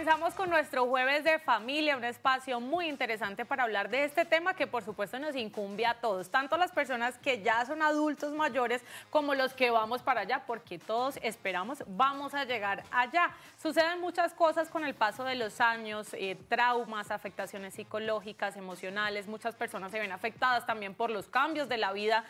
Comenzamos con nuestro jueves de familia, un espacio muy interesante para hablar de este tema que por supuesto nos incumbe a todos, tanto las personas que ya son adultos mayores como los que vamos para allá, porque todos esperamos vamos a llegar allá. Suceden muchas cosas con el paso de los años, traumas, afectaciones psicológicas, emocionales, muchas personas se ven afectadas también por los cambios de la vida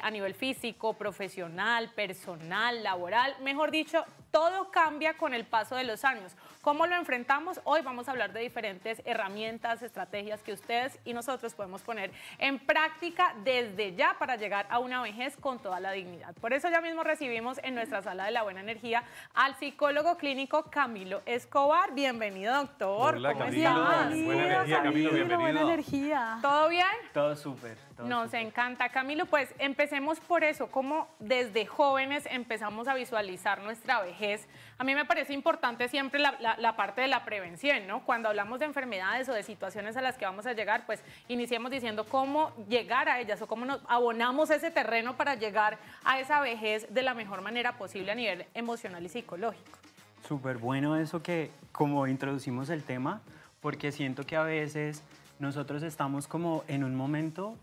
a nivel físico, profesional, personal, laboral, mejor dicho, todo cambia con el paso de los años. ¿Cómo lo enfrentamos? Hoy vamos a hablar de diferentes herramientas, estrategias que ustedes y nosotros podemos poner en práctica desde ya para llegar a una vejez con toda la dignidad. Por eso ya mismo recibimos en nuestra sala de la buena energía al psicólogo clínico Camilo Escobar. Bienvenido, doctor. Hola, ¿Cómo Camilo. estás? Buena energía, Camilo, bienvenido. Buena energía. ¿Todo bien? Todo súper. Nos encanta, Camilo. Pues empecemos por eso, como desde jóvenes empezamos a visualizar nuestra vejez. A mí me parece importante siempre la parte de la prevención, ¿no? Cuando hablamos de enfermedades o de situaciones a las que vamos a llegar, pues iniciemos diciendo cómo llegar a ellas o cómo nos abonamos ese terreno para llegar a esa vejez de la mejor manera posible a nivel emocional y psicológico. Súper bueno eso que como introducimos el tema, porque siento que a veces nosotros estamos como en un momento,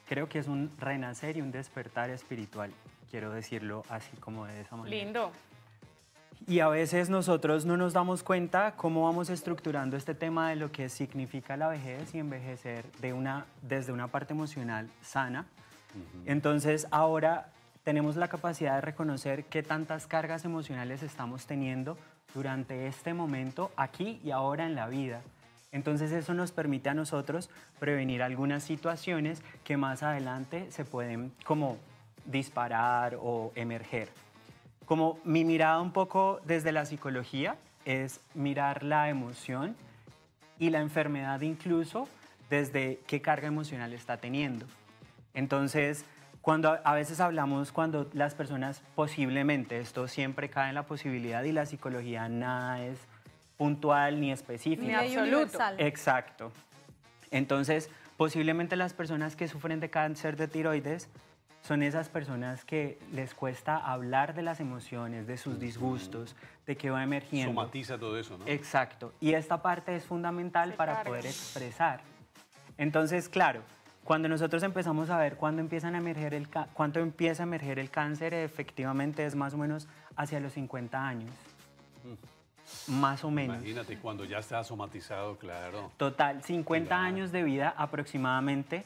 creo que es un renacer y un despertar espiritual, quiero decirlo así como de esa manera. Lindo. Y a veces nosotros no nos damos cuenta cómo vamos estructurando este tema de lo que significa la vejez y envejecer desde una parte emocional sana. Entonces ahora tenemos la capacidad de reconocer qué tantas cargas emocionales estamos teniendo durante este momento, aquí y ahora en la vida. Entonces eso nos permite a nosotros prevenir algunas situaciones que más adelante se pueden como disparar o emerger. Como mi mirada un poco desde la psicología es mirar la emoción y la enfermedad incluso desde qué carga emocional está teniendo. Entonces, cuando a veces hablamos, cuando las personas posiblemente, esto siempre cae en la posibilidad y la psicología nada es puntual ni específico. Ni absoluto. Exacto. Entonces, posiblemente las personas que sufren de cáncer de tiroides son esas personas que les cuesta hablar de las emociones, de sus disgustos, de qué va emergiendo. Somatiza todo eso, ¿no? Exacto. Y esta parte es fundamental para poder expresar. Entonces, claro, cuando nosotros empezamos a ver cuándo empieza a emerger el cáncer, efectivamente es más o menos hacia los 50 años. Más o menos. Imagínate, cuando ya está somatizado, claro. Total, 50 años de vida aproximadamente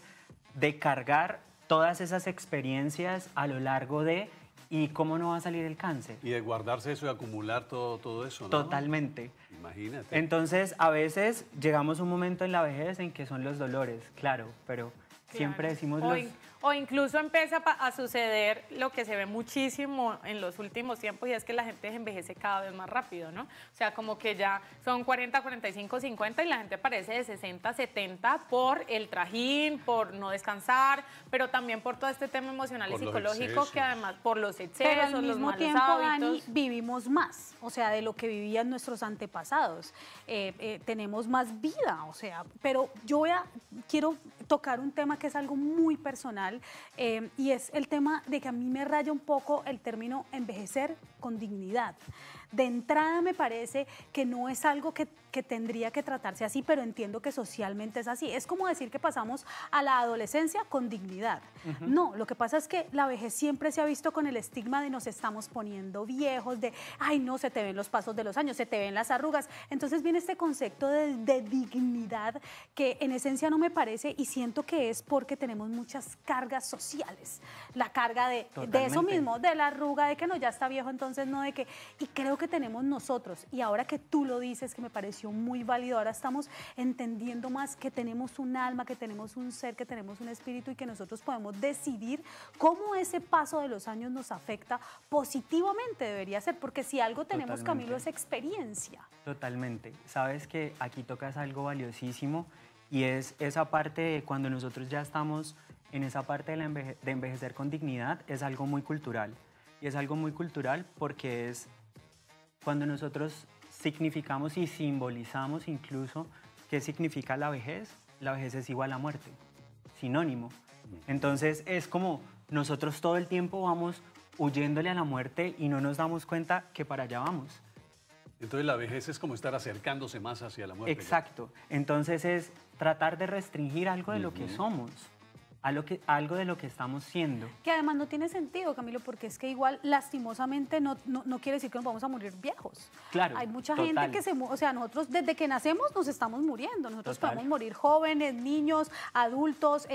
de cargar todas esas experiencias a lo largo de y cómo no va a salir el cáncer. Y de guardarse eso y acumular todo eso, ¿no? Totalmente. Imagínate. Entonces, a veces llegamos a un momento en la vejez en que son los dolores, claro, pero siempre decimos O incluso empieza a suceder lo que se ve muchísimo en los últimos tiempos y es que la gente envejece cada vez más rápido, ¿no? O sea, como que ya son 40, 45, 50 y la gente parece de 60, 70 por el trajín, por no descansar, pero también por todo este tema emocional y psicológico que además por los excesos, pero al los mismo malos tiempo, hábitos. Dani, vivimos más, o sea, de lo que vivían nuestros antepasados. Tenemos más vida, o sea, pero quiero tocar un tema que es algo muy personal y es el tema de que a mí me raya un poco el término envejecer con dignidad. De entrada me parece que no es algo que tendría que tratarse así, pero entiendo que socialmente es así. Es como decir que pasamos a la adolescencia con dignidad. No, lo que pasa es que la vejez siempre se ha visto con el estigma de nos estamos poniendo viejos, de, ay no, se te ven los pasos de los años, se te ven las arrugas. Entonces viene este concepto de dignidad que en esencia no me parece y siento que es porque tenemos muchas cargas sociales. La carga de eso mismo, de la arruga, de que no, ya está viejo, entonces no, de que... Y creo que tenemos nosotros, y ahora que tú lo dices, que me pareció muy válido, ahora estamos entendiendo más que tenemos un alma, que tenemos un ser, que tenemos un espíritu y que nosotros podemos decidir cómo ese paso de los años nos afecta positivamente, debería ser, porque si algo tenemos, Camilo, es experiencia. Totalmente. Sabes que aquí tocas algo valiosísimo y es esa parte de cuando nosotros ya estamos en esa parte de envejecer con dignidad, es algo muy cultural. Y es algo muy cultural porque es cuando nosotros significamos y simbolizamos incluso qué significa la vejez es igual a muerte, sinónimo. Entonces es como nosotros todo el tiempo vamos huyéndole a la muerte y no nos damos cuenta que para allá vamos. Entonces la vejez es como estar acercándose más hacia la muerte. Exacto. Entonces es tratar de restringir algo de lo que somos, algo de lo que estamos siendo. Que además no tiene sentido, Camilo, porque es que igual lastimosamente no quiere decir que nos vamos a morir viejos. Claro, hay mucha total. gente que o sea, nosotros desde que nacemos nos estamos muriendo, nosotros podemos morir jóvenes, niños, adultos,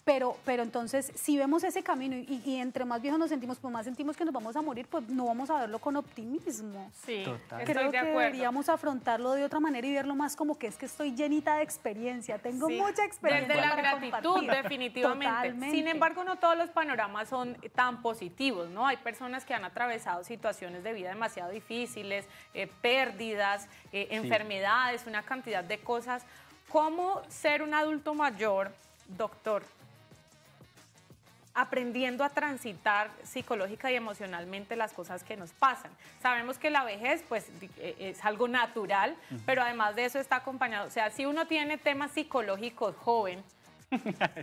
pero entonces si vemos ese camino y entre más viejos nos sentimos, pues más sentimos que nos vamos a morir, pues no vamos a verlo con optimismo. Sí, total. Creo que deberíamos afrontarlo de otra manera y verlo más como que es que estoy llenita de experiencia, tengo mucha experiencia. Desde la para gratitud, compartir. definitivamente. Totalmente. Sin embargo, no todos los panoramas son tan positivos, ¿no? Hay personas que han atravesado situaciones de vida demasiado difíciles, pérdidas, enfermedades, una cantidad de cosas. ¿Cómo ser un adulto mayor, doctor, aprendiendo a transitar psicológica y emocionalmente las cosas que nos pasan? Sabemos que la vejez pues es algo natural, pero además de eso está acompañado, o sea, si uno tiene temas psicológicos joven,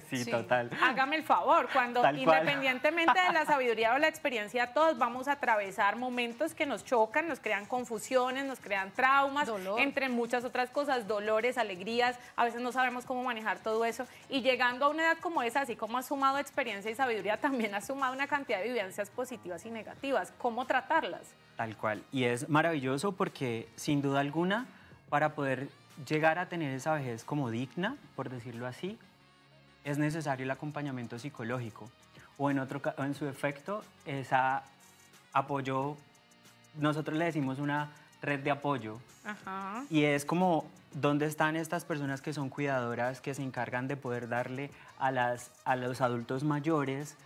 sí, total. hágame el favor, cuando Tal cual. independientemente de la sabiduría o la experiencia, todos vamos a atravesar momentos que nos chocan, nos crean confusiones, nos crean traumas, Dolor. entre muchas otras cosas, dolores, alegrías, a veces no sabemos cómo manejar todo eso, y llegando a una edad como esa, así como ha sumado experiencia y sabiduría, también ha sumado una cantidad de vivencias positivas y negativas. ¿Cómo tratarlas? Tal cual. Y es maravilloso porque, sin duda alguna, para poder llegar a tener esa vejez como digna, por decirlo así, es necesario el acompañamiento psicológico o en su efecto, esa apoyo, nosotros le decimos una red de apoyo. Ajá. Y es como, ¿dónde están estas personas que son cuidadoras, que se encargan de poder darle a los adultos mayores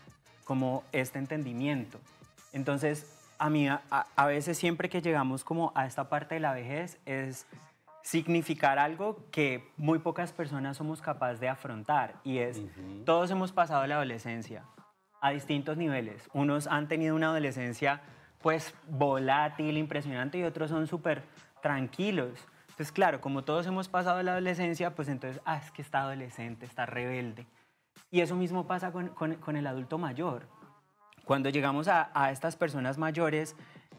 como este entendimiento? Entonces, a mí a veces siempre que llegamos como a esta parte de la vejez es significar algo que muy pocas personas somos capaces de afrontar, y es, todos hemos pasado la adolescencia a distintos niveles. Unos han tenido una adolescencia pues volátil, impresionante, y otros son súper tranquilos. Entonces, claro, como todos hemos pasado la adolescencia, pues entonces, es que está adolescente, está rebelde. Y eso mismo pasa con el adulto mayor. Cuando llegamos a estas personas mayores,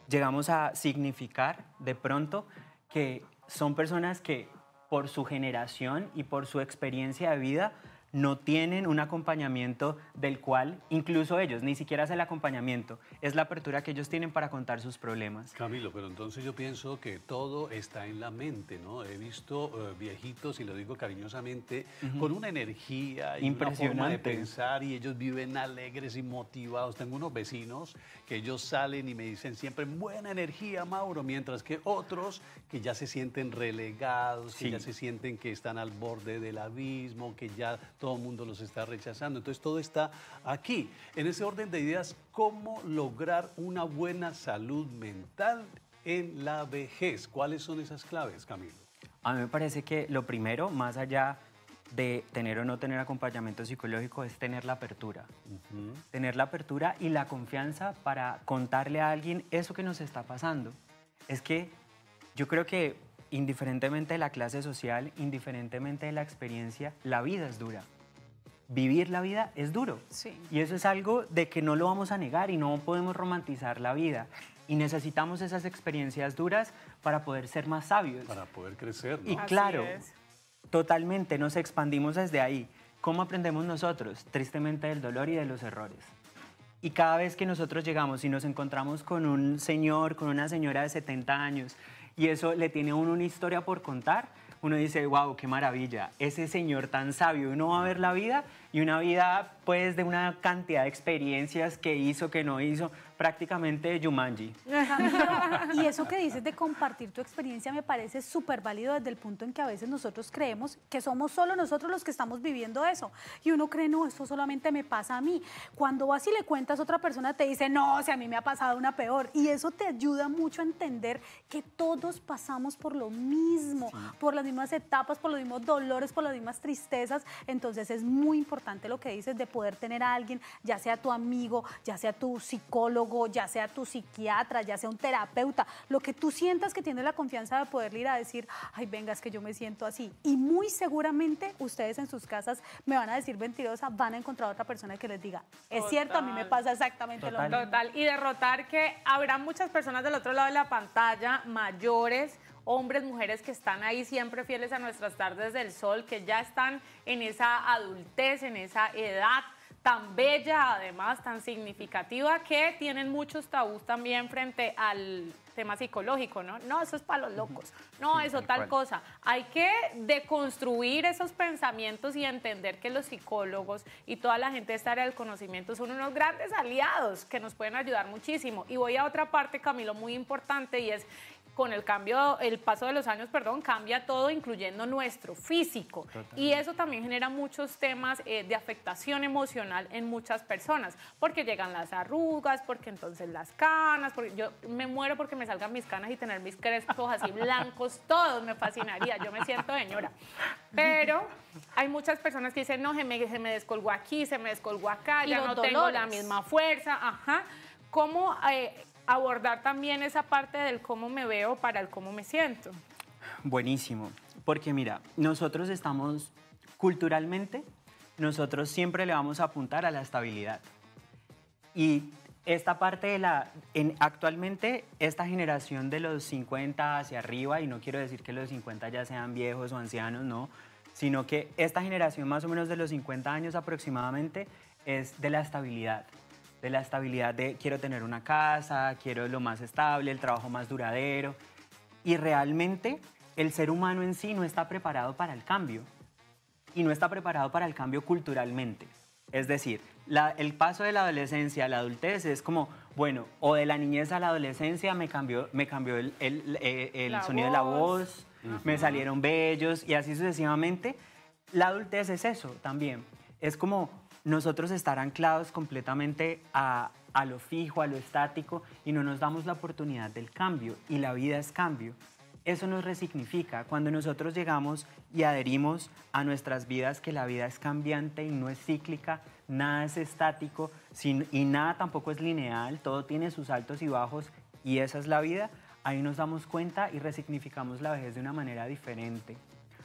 llegamos a significar de pronto que son personas que por su generación y por su experiencia de vida no tienen un acompañamiento del cual incluso ellos, ni siquiera es el acompañamiento, es la apertura que ellos tienen para contar sus problemas. Camilo, pero entonces yo pienso que todo está en la mente, ¿no? He visto viejitos, y lo digo cariñosamente, con una energía y una forma de pensar, y ellos viven alegres y motivados. Tengo unos vecinos que ellos salen y me dicen siempre, buena energía, Mauro, mientras que otros que ya se sienten relegados, que ya se sienten que están al borde del abismo, que ya todo el mundo los está rechazando. Entonces todo está aquí. En ese orden de ideas, ¿cómo lograr una buena salud mental en la vejez? ¿Cuáles son esas claves, Camilo? A mí me parece que lo primero, más allá de tener o no tener acompañamiento psicológico, es tener la apertura. Tener la apertura y la confianza para contarle a alguien eso que nos está pasando. Es que yo creo que indiferentemente de la clase social, indiferentemente de la experiencia, la vida es dura. Vivir la vida es duro. Sí. Y eso es algo de que no lo vamos a negar, y no podemos romantizar la vida. Y necesitamos esas experiencias duras para poder ser más sabios. Para poder crecer, ¿no? Y claro, totalmente nos expandimos desde ahí. ¿Cómo aprendemos nosotros? Tristemente del dolor y de los errores. Y cada vez que nosotros llegamos y nos encontramos con un señor, con una señora de 70 años, y eso le tiene a uno una historia por contar, uno dice, wow, qué maravilla, ese señor tan sabio. Uno va a ver la vida, y una vida pues de una cantidad de experiencias que hizo, que no hizo, prácticamente Jumanji. Y eso que dices de compartir tu experiencia me parece súper válido desde el punto en que a veces nosotros creemos que somos solo nosotros los que estamos viviendo eso. Y uno cree, no, esto solamente me pasa a mí. Cuando vas y le cuentas a otra persona, te dice, no, si a mí me ha pasado una peor. Y eso te ayuda mucho a entender que todos pasamos por lo mismo, por las mismas etapas, por los mismos dolores, por las mismas tristezas. Entonces es muy importante lo que dices de poder tener a alguien, ya sea tu amigo, ya sea tu psicólogo, psicólogo, ya sea tu psiquiatra, ya sea un terapeuta, lo que tú sientas que tienes la confianza de poder ir a decir, ay, venga, es que yo me siento así. Y muy seguramente ustedes en sus casas me van a decir mentirosa, van a encontrar a otra persona que les diga, es cierto, a mí me pasa exactamente lo mismo. Total, y derrotar que habrá muchas personas del otro lado de la pantalla, mayores, hombres, mujeres que están ahí siempre fieles a nuestras tardes del sol, que ya están en esa adultez, en esa edad tan bella, además tan significativa, que tienen muchos tabús también frente al tema psicológico, ¿no? No, eso es para los locos, no, eso tal cosa. Hay que deconstruir esos pensamientos y entender que los psicólogos y toda la gente de esta área del conocimiento son unos grandes aliados que nos pueden ayudar muchísimo. Y voy a otra parte, Camilo, muy importante, y es con el paso de los años, cambia todo, incluyendo nuestro físico. Totalmente. Y eso también genera muchos temas de afectación emocional en muchas personas, porque llegan las arrugas, porque entonces las canas, porque yo me muero porque me salgan mis canas y tener mis crespos así blancos, todos me fascinaría, yo me siento señora. Pero hay muchas personas que dicen, no, se me descolgó aquí, se me descolgó acá, ya no tengo la misma fuerza, ajá. ¿Cómo abordar también esa parte del cómo me veo para el cómo me siento? Buenísimo, porque mira, nosotros estamos culturalmente, nosotros siempre le vamos a apuntar a la estabilidad. Y esta parte de actualmente esta generación de los 50 hacia arriba, y no quiero decir que los 50 ya sean viejos o ancianos, no, sino que esta generación más o menos de los 50 años aproximadamente es de la estabilidad. De la estabilidad de quiero tener una casa, quiero lo más estable, el trabajo más duradero. Y realmente el ser humano en sí no está preparado para el cambio. Y no está preparado para el cambio culturalmente. Es decir, el paso de la adolescencia a la adultez es como, bueno, o de la niñez a la adolescencia me cambió el sonido de la voz, me salieron vellos y así sucesivamente. La adultez es eso también. Es como nosotros estar anclados completamente a lo fijo, a lo estático, y no nos damos la oportunidad del cambio, y la vida es cambio. Eso nos resignifica. Cuando nosotros llegamos y adherimos a nuestras vidas que la vida es cambiante y no es cíclica, nada es estático y nada tampoco es lineal, todo tiene sus altos y bajos, y esa es la vida, ahí nos damos cuenta y resignificamos la vejez de una manera diferente.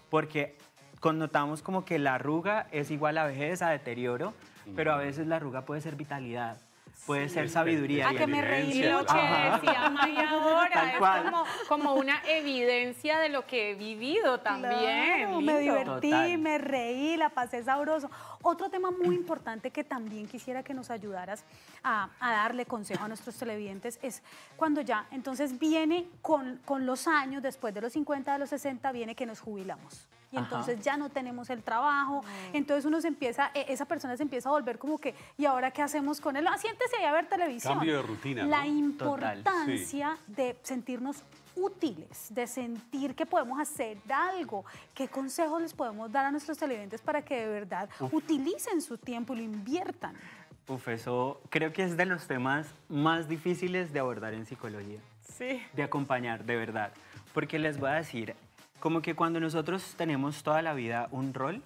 Porque connotamos como que la arruga es igual a vejez, a deterioro, pero a veces la arruga puede ser vitalidad, puede ser sabiduría. A que me reí lo que decía Maya ahora, es como una evidencia de lo que he vivido también. Claro, me divertí, me reí, la pasé sabroso. Otro tema muy importante que también quisiera que nos ayudaras a darle consejo a nuestros televidentes es cuando ya entonces viene con los años, después de los 50, de los 60, viene que nos jubilamos. Y entonces ya no tenemos el trabajo, entonces uno se empieza, esa persona se empieza a volver como que, ¿y ahora qué hacemos con él? Siéntese ahí a ver televisión. Cambio de rutina, ¿no? La importancia de sentirnos útiles, de sentir que podemos hacer algo. ¿Qué consejos les podemos dar a nuestros televidentes para que de verdad utilicen su tiempo y lo inviertan? Eso creo que es de los temas más difíciles de abordar en psicología. Sí. De acompañar, de verdad. Porque les voy a decir, como que cuando nosotros tenemos toda la vida un rol,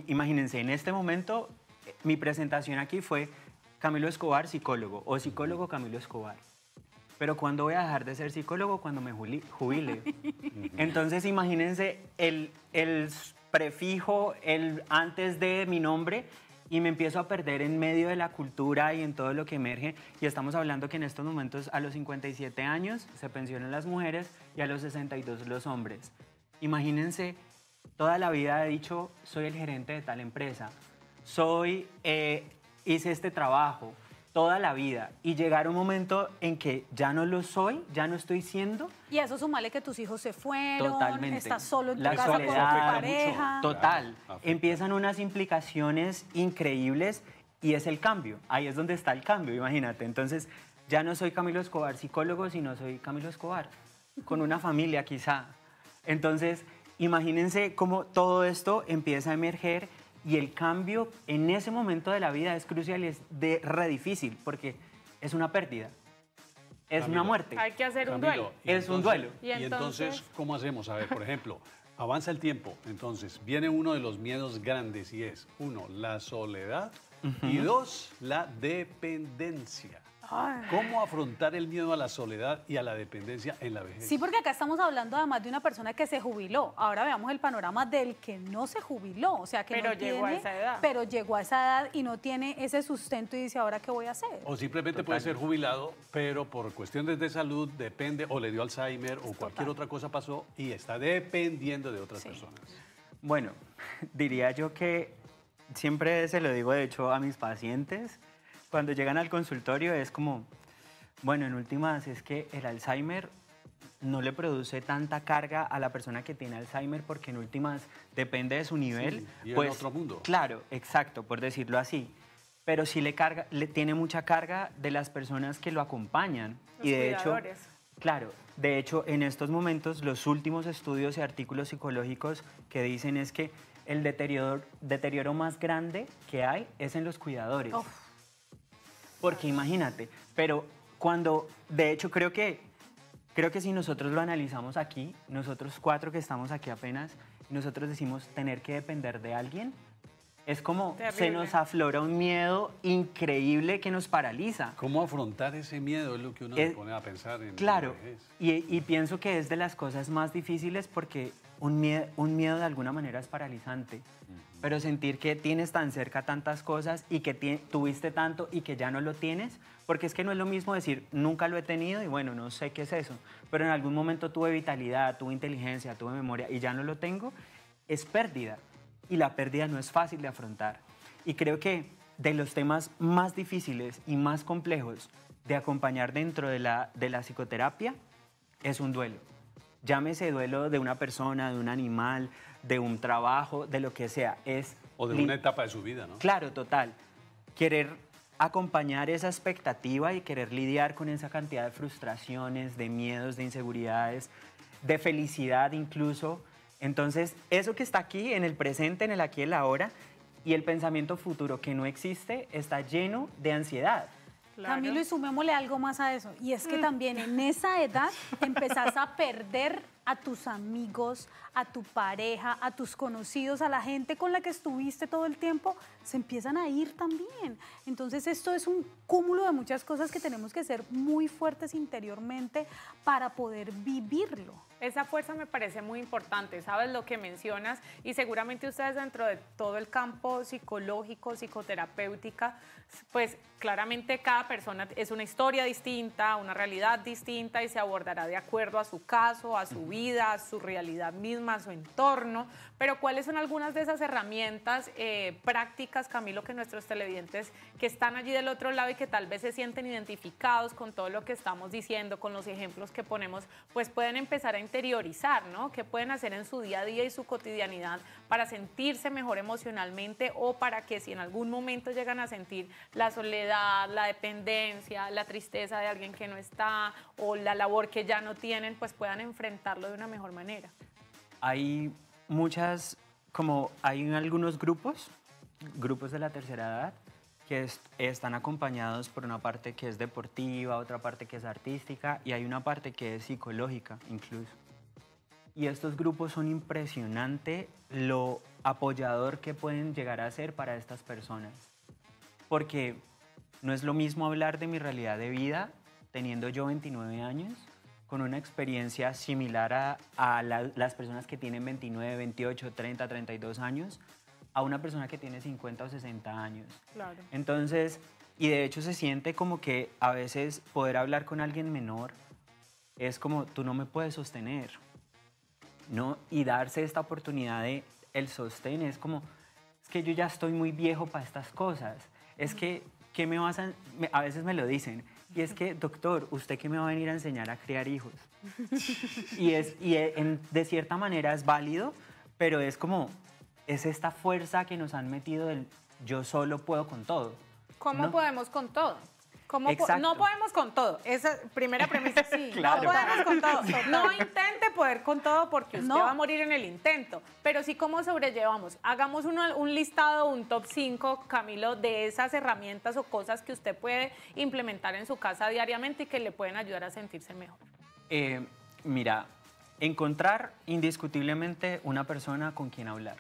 imagínense, en este momento mi presentación aquí fue Camilo Escobar, psicólogo, o psicólogo Camilo Escobar. Pero ¿cuándo voy a dejar de ser psicólogo? Cuando me jubile. Entonces imagínense el prefijo, el antes de mi nombre, y me empiezo a perder en medio de la cultura y en todo lo que emerge. Y estamos hablando que en estos momentos a los 57 años se pensionan las mujeres y a los 62 los hombres. Imagínense, toda la vida he dicho, soy el gerente de tal empresa, hice este trabajo, toda la vida, y llegar un momento en que ya no lo soy, ya no estoy siendo. Y a eso sumale que tus hijos se fueron, totalmente. Estás solo en tu la casa con tu pareja. Mucho. Total. Empiezan unas implicaciones increíbles y es el cambio. Ahí es donde está el cambio, imagínate. Entonces, ya no soy Camilo Escobar psicólogo, sino soy Camilo Escobar, con una familia quizá. Entonces, imagínense cómo todo esto empieza a emerger. Y el cambio en ese momento de la vida es crucial y es re difícil porque es una pérdida, es una muerte. Hay que hacer un duelo. Es un duelo. Y entonces, ¿cómo hacemos? A ver, por ejemplo, avanza el tiempo, entonces viene uno de los miedos grandes y es, uno, la soledad Y dos, la dependencia. ¿Cómo afrontar el miedo a la soledad y a la dependencia en la vejez? Sí, porque acá estamos hablando además de una persona que se jubiló. Ahora veamos el panorama del que no se jubiló, o sea, que pero no llegó a esa edad. Pero llegó a esa edad y no tiene ese sustento y dice, ¿ahora qué voy a hacer? O simplemente puede ser jubilado, pero por cuestiones de salud depende, o le dio Alzheimer, o cualquier otra cosa pasó y está dependiendo de otras personas. Bueno, diría yo que siempre se lo digo, de hecho, a mis pacientes, cuando llegan al consultorio es como, bueno, en últimas es que el Alzheimer no le produce tanta carga a la persona que tiene Alzheimer porque en últimas depende de su nivel. Sí, y pues, en otro mundo. Claro, exacto, por decirlo así. Pero sí le tiene mucha carga de las personas que lo acompañan. Los y de cuidadores. hecho, claro, de hecho en estos momentos los últimos estudios y artículos psicológicos que dicen es que el deterioro más grande que hay es en los cuidadores. Uf. Porque imagínate, pero cuando, de hecho creo que si nosotros lo analizamos aquí, nosotros 4 que estamos aquí apenas, nosotros decimos tener que depender de alguien, es como Terrible. se nos aflora un miedo increíble que nos paraliza. ¿Cómo afrontar ese miedo? Es lo que uno se pone a pensar en Claro, la vejez. y pienso que es de las cosas más difíciles porque un miedo de alguna manera es paralizante. Pero sentir que tienes tan cerca tantas cosas y que tuviste tanto y que ya no lo tienes, porque es que no es lo mismo decir, nunca lo he tenido y bueno, no sé qué es eso, pero en algún momento tuve vitalidad, tuve inteligencia, tuve memoria y ya no lo tengo, es pérdida. Y la pérdida no es fácil de afrontar. Y creo que de los temas más difíciles y más complejos de acompañar dentro de la psicoterapia es un duelo. Llámese duelo de una persona, de un animal, de un trabajo, de lo que sea. O de una etapa de su vida, ¿no? Claro, total. Querer acompañar esa expectativa y querer lidiar con esa cantidad de frustraciones, de miedos, de inseguridades, de felicidad incluso. Entonces, eso que está aquí, en el presente, en el aquí y el ahora, y el pensamiento futuro que no existe, está lleno de ansiedad. Claro. Camilo, y sumémosle algo más a eso, y es que también en esa edad empezás a perder a tus amigos, a tu pareja, a tus conocidos, a la gente con la que estuviste todo el tiempo, se empiezan a ir también. Entonces esto es un cúmulo de muchas cosas que tenemos que ser muy fuertes interiormente para poder vivirlo. Esa fuerza me parece muy importante, ¿sabes? Lo que mencionas, y seguramente ustedes dentro de todo el campo psicológico, psicoterapéutica, pues claramente cada persona es una historia distinta, una realidad distinta y se abordará de acuerdo a su caso, a su vida, a su realidad misma, a su entorno. Pero ¿cuáles son algunas de esas herramientas prácticas, Camilo, que nuestros televidentes que están allí del otro lado y que tal vez se sienten identificados con todo lo que estamos diciendo, con los ejemplos que ponemos, pues pueden empezar a interiorizar, ¿no? ¿Qué pueden hacer en su día a día y su cotidianidad para sentirse mejor emocionalmente o para que si en algún momento llegan a sentir la soledad, la dependencia, la tristeza de alguien que no está o la labor que ya no tienen, pues puedan enfrentarlo de una mejor manera? Hay hay algunos grupos de la tercera edad que están acompañados por una parte que es deportiva, otra parte que es artística y hay una parte que es psicológica incluso. Y estos grupos son impresionante lo apoyador que pueden llegar a ser para estas personas. Porque no es lo mismo hablar de mi realidad de vida teniendo yo 29 años con una experiencia similar a las personas que tienen 29, 28, 30, 32 años, a una persona que tiene 50 o 60 años. Claro. Entonces, y de hecho se siente como que a veces poder hablar con alguien menor es como, tú no me puedes sostener, ¿no? Y darse esta oportunidad de el sostén es como, es que yo ya estoy muy viejo para estas cosas, es que, ¿qué me vas a veces me lo dicen, y es que, doctor, ¿usted qué me va a venir a enseñar a criar hijos? De cierta manera es válido, pero es como, es esta fuerza que nos han metido del yo solo puedo con todo. ¿Cómo ¿no? podemos con todo? Exacto. No podemos con todo. Esa primera premisa, sí. Claro. No podemos con todo. No intente poder con todo porque usted No. va a morir en el intento. Pero sí, ¿cómo sobrellevamos? Hagamos un listado, un top 5, Camilo, de esas herramientas o cosas que usted puede implementar en su casa diariamente y que le pueden ayudar a sentirse mejor. Mira, encontrar indiscutiblemente una persona con quien hablar.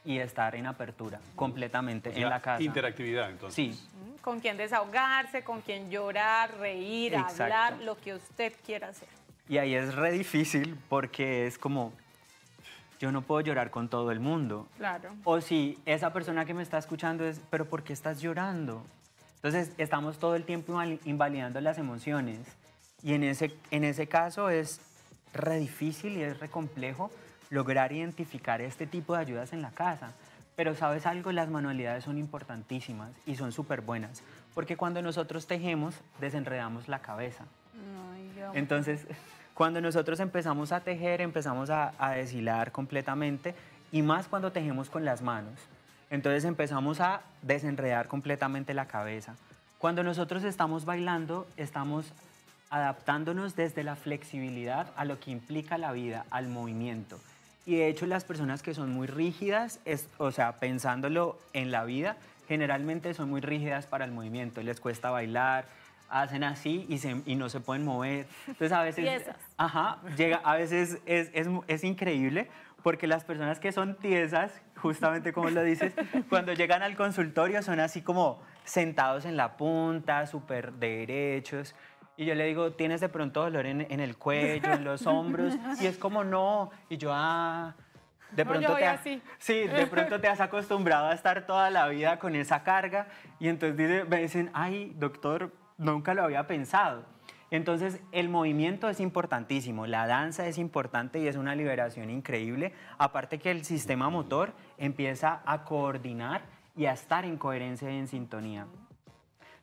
y estar en apertura completamente O sea, en la casa. Interactividad, entonces. Sí. Con quien desahogarse, con quien llorar, reír, Exacto. hablar, lo que usted quiera hacer. Y ahí es re difícil porque es como, yo no puedo llorar con todo el mundo. Claro. O si esa persona que me está escuchando es, pero ¿por qué estás llorando? Entonces estamos todo el tiempo invalidando las emociones. Y en ese caso es re difícil y es re complejo lograr identificar este tipo de ayudas en la casa. Pero ¿sabes algo? Las manualidades son importantísimas y son súper buenas. Porque cuando nosotros tejemos, desenredamos la cabeza. Entonces, cuando nosotros empezamos a tejer, empezamos a deshilar completamente y más cuando tejemos con las manos. Entonces empezamos a desenredar completamente la cabeza. Cuando nosotros estamos bailando, estamos adaptándonos desde la flexibilidad a lo que implica la vida, al movimiento. Y de hecho las personas que son muy rígidas, o sea, pensándolo en la vida, generalmente son muy rígidas para el movimiento. Les cuesta bailar, hacen así y no se pueden mover. Entonces a veces, a veces es increíble porque las personas que son tiesas, justamente como lo dices, cuando llegan al consultorio son así como sentados en la punta, súper derechos. Y yo le digo, ¿tienes de pronto dolor en el cuello, en los hombros? Y es como, no. Y yo, de pronto de pronto te has acostumbrado a estar toda la vida con esa carga. Y entonces me dicen, ay, doctor, nunca lo había pensado. Entonces, el movimiento es importantísimo, la danza es importante y es una liberación increíble. Aparte que el sistema motor empieza a coordinar y a estar en coherencia y en sintonía.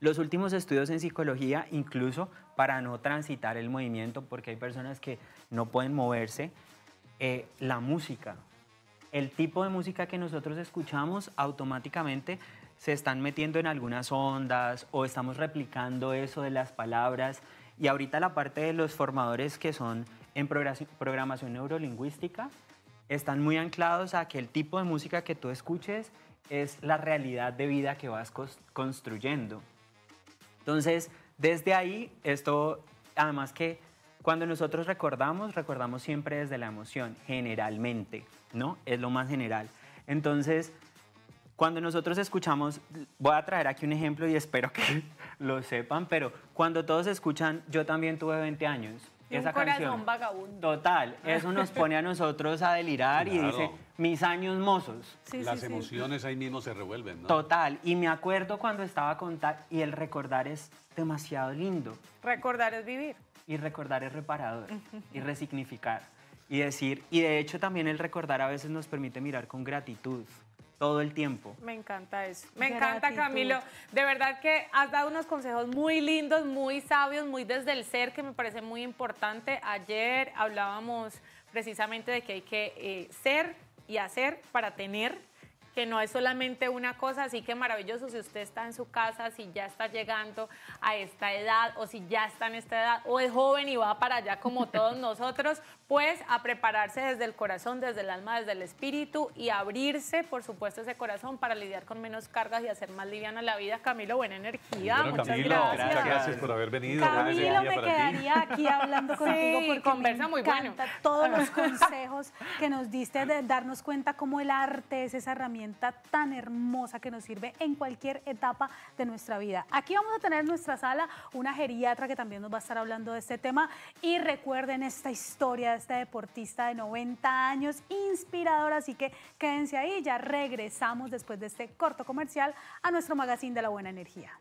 Los últimos estudios en psicología, incluso para no transitar el movimiento, porque hay personas que no pueden moverse, la música, el tipo de música que nosotros escuchamos automáticamente se están metiendo en algunas ondas o estamos replicando eso de las palabras. Y ahorita la parte de los formadores que son en programación neurolingüística están muy anclados a que el tipo de música que tú escuches es la realidad de vida que vas construyendo. Entonces, desde ahí, esto, además que cuando nosotros recordamos siempre desde la emoción, generalmente, ¿no? Es lo más general. Entonces, cuando nosotros escuchamos, voy a traer aquí un ejemplo y espero que lo sepan, pero cuando todos escuchan Yo también tuve 20 años, esa corazón canción, vagabundo. total, eso nos pone a nosotros a delirar y dice, mis años mozos. Las emociones ahí mismo se revuelven, ¿no? Total, y me acuerdo cuando estaba contando, y el recordar es demasiado lindo. Recordar es vivir. Y recordar es reparador, y resignificar, y decir, y de hecho también el recordar a veces nos permite mirar con gratitud. Todo el tiempo. Me encanta eso. Me encanta, Camilo. De verdad que has dado unos consejos muy lindos, muy sabios, muy desde el ser, que me parece muy importante. Ayer hablábamos precisamente de que hay que ser y hacer para tener, que no es solamente una cosa, así que maravilloso si usted está en su casa, si ya está llegando a esta edad o si ya está en esta edad o es joven y va para allá como todos nosotros, pues a prepararse desde el corazón, desde el alma, desde el espíritu y abrirse, por supuesto, ese corazón para lidiar con menos cargas y hacer más liviana la vida. Camilo, buena energía. Bueno, muchas Camilo, gracias. muchas gracias por haber venido. Camilo, me quedaría aquí hablando contigo porque conversa me muy bueno. encanta todos los consejos que nos diste de darnos cuenta cómo el arte es esa herramienta tan hermosa que nos sirve en cualquier etapa de nuestra vida. Aquí vamos a tener en nuestra sala una geriatra que también nos va a estar hablando de este tema y recuerden esta historia de este deportista de 90 años, inspirador, así que quédense ahí, ya regresamos después de este corto comercial a nuestro magazine de la buena energía.